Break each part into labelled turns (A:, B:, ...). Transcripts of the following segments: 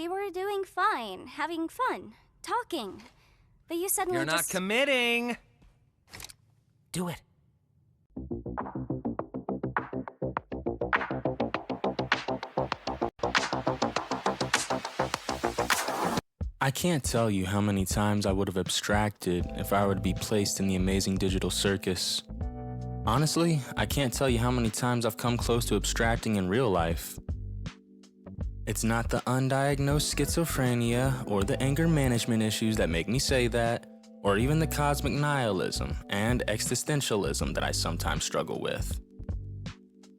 A: We were doing fine, having fun, talking. But you suddenly
B: You're not committing!
C: Do it.
D: I can't tell you how many times I would have abstracted if I were to be placed in the amazing digital circus. Honestly, I can't tell you how many times I've come close to abstracting in real life. It's not the undiagnosed schizophrenia or the anger management issues that make me say that, or even the cosmic nihilism and existentialism that I sometimes struggle with.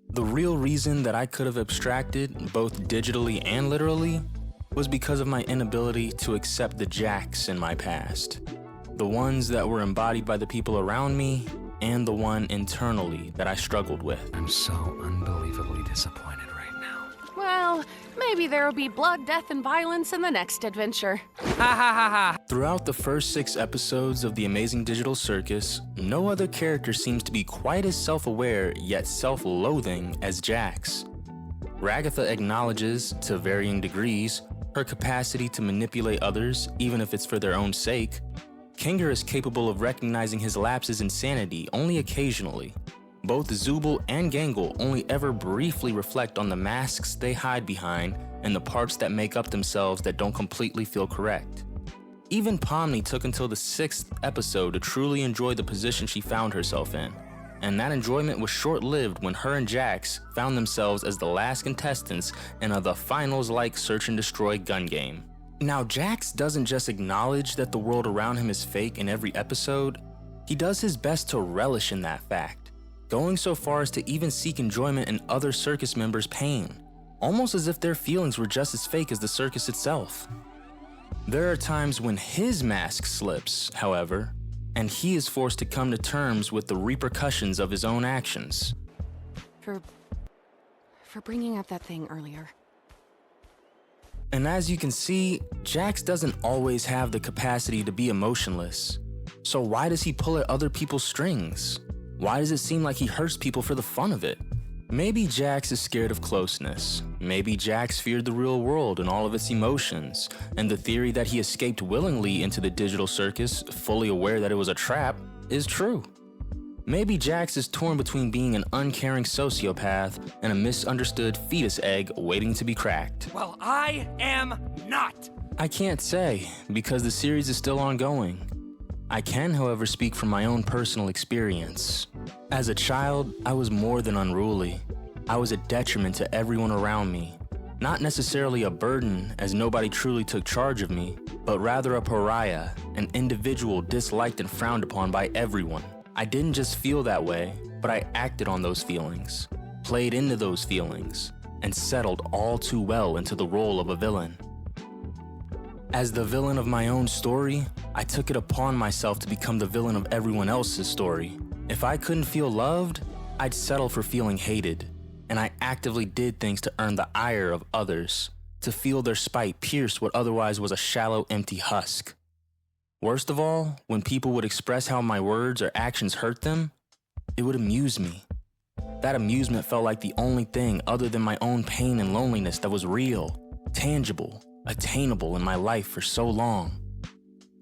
D: The real reason that I could have abstracted, both digitally and literally, was because of my inability to accept the Jacks in my past. The ones that were embodied by the people around me, and the one internally that I struggled with.
C: I'm so unbelievably disappointed right now.
E: Well, maybe there'll be blood, death, and violence in the next adventure.
B: Ha ha ha ha!
D: Throughout the first 6 episodes of The Amazing Digital Circus, no other character seems to be quite as self-aware yet self-loathing as Jax. Ragatha acknowledges, to varying degrees, her capacity to manipulate others, even if it's for their own sake. Kinger is capable of recognizing his lapses in sanity only occasionally. Both Zubul and Gangle only ever briefly reflect on the masks they hide behind and the parts that make up themselves that don't completely feel correct. Even Pomni took until the 6th episode to truly enjoy the position she found herself in, and that enjoyment was short-lived when her and Jax found themselves as the last contestants in a The Finals-like search and destroy gun game. Now, Jax doesn't just acknowledge that the world around him is fake in every episode, he does his best to relish in that fact, going so far as to even seek enjoyment in other circus members' pain, almost as if their feelings were just as fake as the circus itself. There are times when his mask slips, however, and he is forced to come to terms with the repercussions of his own actions.
E: For bringing up that thing earlier.
D: And as you can see, Jax doesn't always have the capacity to be emotionless. So why does he pull at other people's strings? Why does it seem like he hurts people for the fun of it? Maybe Jax is scared of closeness. Maybe Jax feared the real world and all of its emotions, and the theory that he escaped willingly into the digital circus, fully aware that it was a trap, is true. Maybe Jax is torn between being an uncaring sociopath and a misunderstood fetus egg waiting to be cracked.
B: Well, I am not!
D: I can't say, because the series is still ongoing. I can, however, speak from my own personal experience. As a child, I was more than unruly. I was a detriment to everyone around me. Not necessarily a burden, as nobody truly took charge of me, but rather a pariah, an individual disliked and frowned upon by everyone. I didn't just feel that way, but I acted on those feelings, played into those feelings, and settled all too well into the role of a villain. As the villain of my own story, I took it upon myself to become the villain of everyone else's story. If I couldn't feel loved, I'd settle for feeling hated, and I actively did things to earn the ire of others, to feel their spite pierce what otherwise was a shallow, empty husk. Worst of all, when people would express how my words or actions hurt them, it would amuse me. That amusement felt like the only thing other than my own pain and loneliness that was real, tangible, attainable in my life for so long.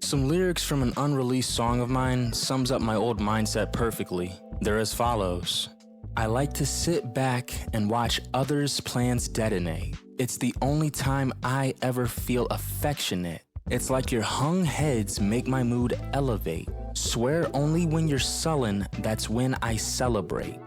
D: Some lyrics from an unreleased song of mine sums up my old mindset perfectly. They're as follows. I like to sit back and watch others' plans detonate. It's the only time I ever feel affectionate. It's like your hung heads make my mood elevate. Swear only when you're sullen, that's when I celebrate.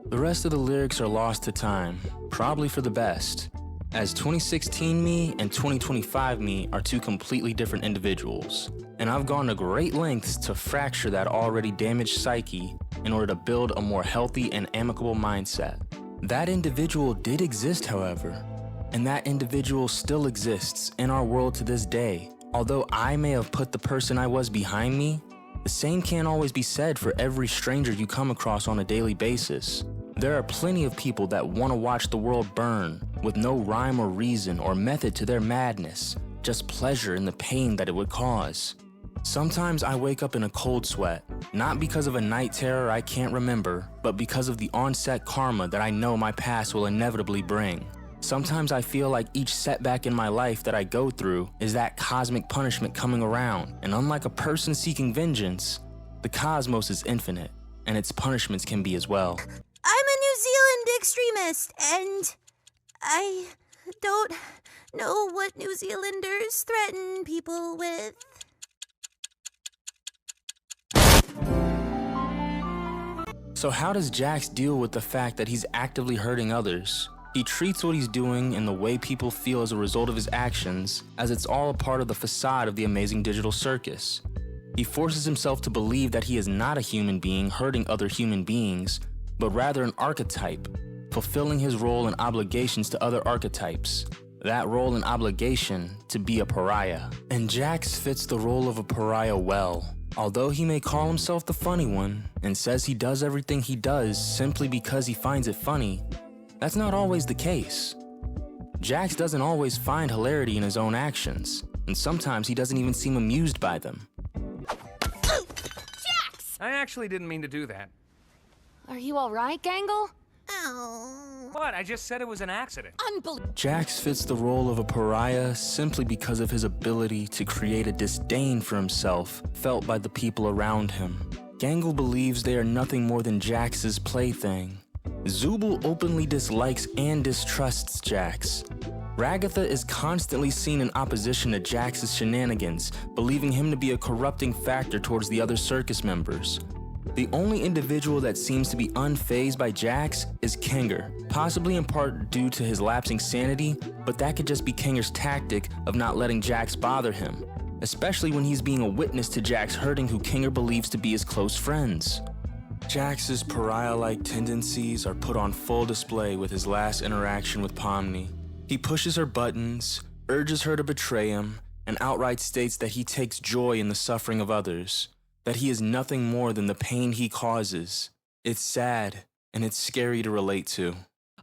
D: The rest of the lyrics are lost to time, probably for the best, as 2016 me and 2025 me are 2 completely different individuals, and I've gone to great lengths to fracture that already damaged psyche in order to build a more healthy and amicable mindset. That individual did exist, however, and that individual still exists in our world to this day. Although I may have put the person I was behind me, the same can't always be said for every stranger you come across on a daily basis. There are plenty of people that want to watch the world burn with no rhyme or reason or method to their madness, just pleasure in the pain that it would cause. Sometimes I wake up in a cold sweat, not because of a night terror I can't remember, but because of the onset karma that I know my past will inevitably bring. Sometimes I feel like each setback in my life that I go through is that cosmic punishment coming around, and unlike a person seeking vengeance, the cosmos is infinite, and its punishments can be as well.
F: I'm a New Zealand extremist, and I don't know what New Zealanders threaten people with.
D: So how does Jax deal with the fact that he's actively hurting others? He treats what he's doing and the way people feel as a result of his actions as it's all a part of the facade of the amazing digital circus. He forces himself to believe that he is not a human being hurting other human beings, but rather an archetype, fulfilling his role and obligations to other archetypes. That role and obligation to be a pariah. And Jax fits the role of a pariah well. Although he may call himself the funny one and says he does everything he does simply because he finds it funny, that's not always the case. Jax doesn't always find hilarity in his own actions, and sometimes he doesn't even seem amused by them.
E: Jax!
B: I actually didn't mean to do that.
E: Are you all right, Gangle?
F: Oh.
B: What? I just said it was an accident.
E: Unbelievable.
D: Jax fits the role of a pariah simply because of his ability to create a disdain for himself felt by the people around him. Gangle believes they are nothing more than Jax's plaything. Zooble openly dislikes and distrusts Jax. Ragatha is constantly seen in opposition to Jax's shenanigans, believing him to be a corrupting factor towards the other circus members. The only individual that seems to be unfazed by Jax is Kenger, possibly in part due to his lapsing sanity, but that could just be Kenger's tactic of not letting Jax bother him, especially when he's being a witness to Jax hurting who Kenger believes to be his close friends. Jax's pariah-like tendencies are put on full display with his last interaction with Pomni. He pushes her buttons, urges her to betray him, and outright states that he takes joy in the suffering of others, that he is nothing more than the pain he causes. It's sad, and it's scary to relate to.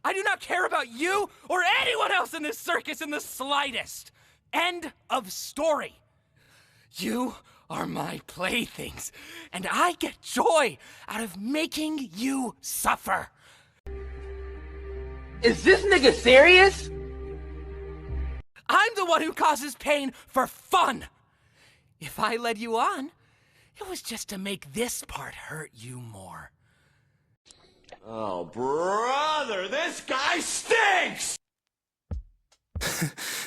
B: I do not care about you or anyone else in this circus in the slightest. End of story. You are my playthings, and I get joy out of making you suffer.
G: Is this nigga serious?
B: I'm the one who causes pain for fun. If I led you on, it was just to make this part hurt you more.
H: Oh, brother, this guy stinks!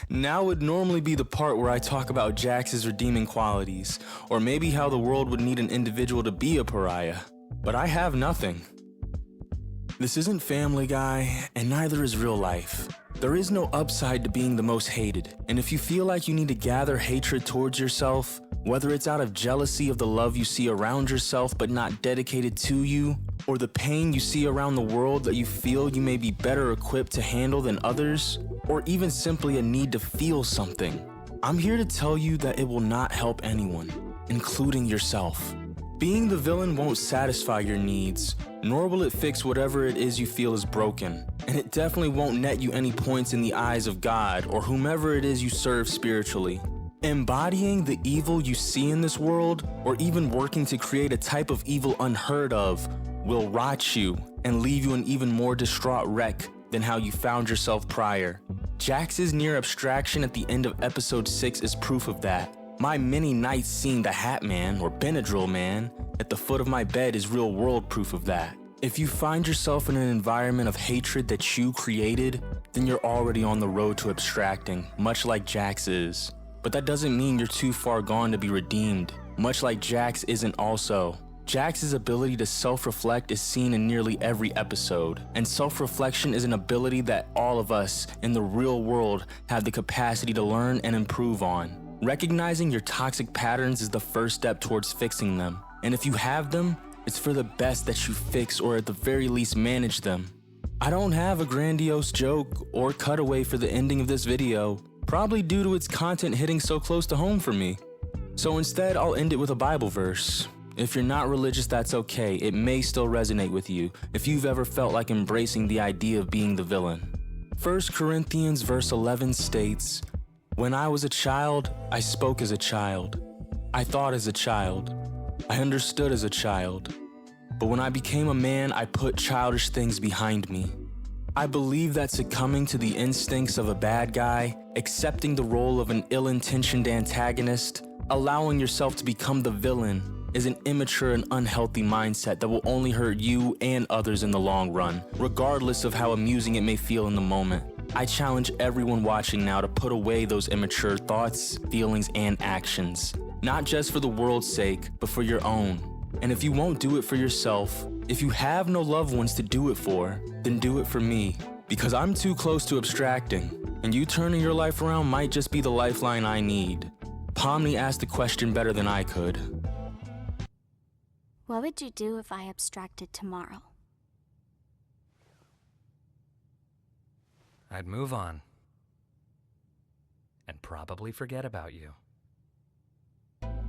D: Now would normally be the part where I talk about Jax's redeeming qualities, or maybe how the world would need an individual to be a pariah, but I have nothing. This isn't Family Guy, and neither is real life. There is no upside to being the most hated, and if you feel like you need to gather hatred towards yourself, whether it's out of jealousy of the love you see around yourself but not dedicated to you, or the pain you see around the world that you feel you may be better equipped to handle than others, or even simply a need to feel something, I'm here to tell you that it will not help anyone, including yourself. Being the villain won't satisfy your needs, nor will it fix whatever it is you feel is broken, and it definitely won't net you any points in the eyes of God or whomever it is you serve spiritually. Embodying the evil you see in this world, or even working to create a type of evil unheard of, will rot you and leave you an even more distraught wreck than how you found yourself prior. Jax's near abstraction at the end of episode 6 is proof of that. My many nights seeing the Hat Man or Benadryl Man at the foot of my bed is real world proof of that. If you find yourself in an environment of hatred that you created, then you're already on the road to abstracting, much like Jax is. But that doesn't mean you're too far gone to be redeemed, much like Jax isn't also. Jax's ability to self-reflect is seen in nearly every episode, and self-reflection is an ability that all of us in the real world have the capacity to learn and improve on. Recognizing your toxic patterns is the first step towards fixing them, and if you have them, it's for the best that you fix or at the very least manage them. I don't have a grandiose joke or cutaway for the ending of this video, probably due to its content hitting so close to home for me. So instead, I'll end it with a Bible verse. If you're not religious, that's okay. It may still resonate with you if you've ever felt like embracing the idea of being the villain. 1 Corinthians verse 11 states, "When I was a child, I spoke as a child. I thought as a child. I understood as a child. But when I became a man, I put childish things behind me. I believe that succumbing to the instincts of a bad guy, accepting the role of an ill-intentioned antagonist, allowing yourself to become the villain is an immature and unhealthy mindset that will only hurt you and others in the long run, regardless of how amusing it may feel in the moment. I challenge everyone watching now to put away those immature thoughts, feelings, and actions. Not just for the world's sake, but for your own. And if you won't do it for yourself, if you have no loved ones to do it for, then do it for me. Because I'm too close to abstracting, and you turning your life around might just be the lifeline I need. Pomni asked the question better than I could.
A: What would you do if I abstracted tomorrow?
B: I'd move on. And probably forget about you.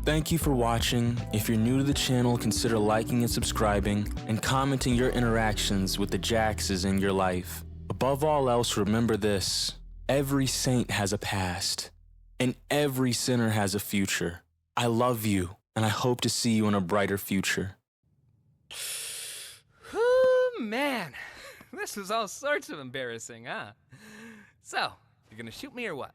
D: Thank you for watching. If you're new to the channel, consider liking and subscribing, and commenting your interactions with the Jaxes in your life. Above all else, remember this: every saint has a past, and every sinner has a future. I love you, and I hope to see you in a brighter future.
B: Whew, man. This was all sorts of embarrassing, huh? So, you're gonna shoot me or what?